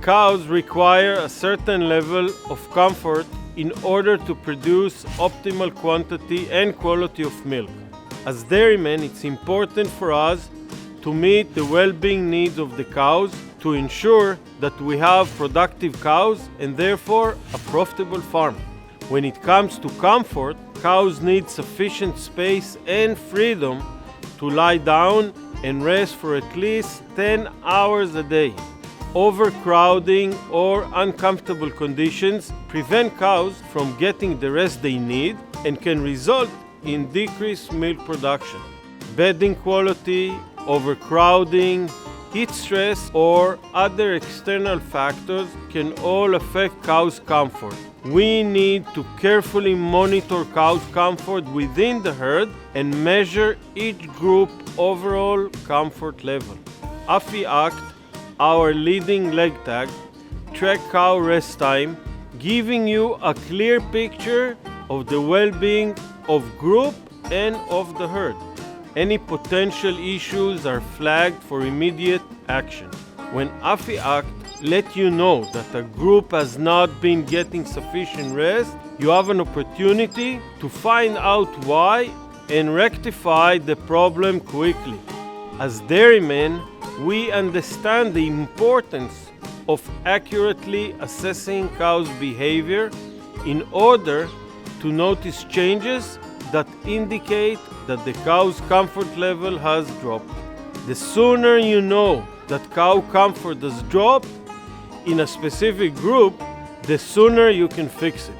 Cows require a certain level of comfort in order to produce optimal quantity and quality of milk. As dairymen, it's important for us to meet the well-being needs of the cows to ensure that we have productive cows and therefore a profitable farm. When it comes to comfort, cows need sufficient space and freedom to lie down and rest for at least 10 hours a day. Overcrowding or uncomfortable conditions prevent cows from getting the rest they need and can result in decreased milk production. Bedding quality, overcrowding, heat stress, or other external factors can all affect cows' comfort. We need to carefully monitor cows' comfort within the herd and measure each group overall comfort level. AFI-ACT, our leading leg tag, track cow rest time, giving you a clear picture of the well-being of group and of the herd. Any potential issues are flagged for immediate action. When AFI-ACT let you know that a group has not been getting sufficient rest, you have an opportunity to find out why and rectify the problem quickly. As dairymen, we understand the importance of accurately assessing cows' behavior in order to notice changes that indicate that the cow's comfort level has dropped. The sooner you know that cow comfort has dropped in a specific group, the sooner you can fix it.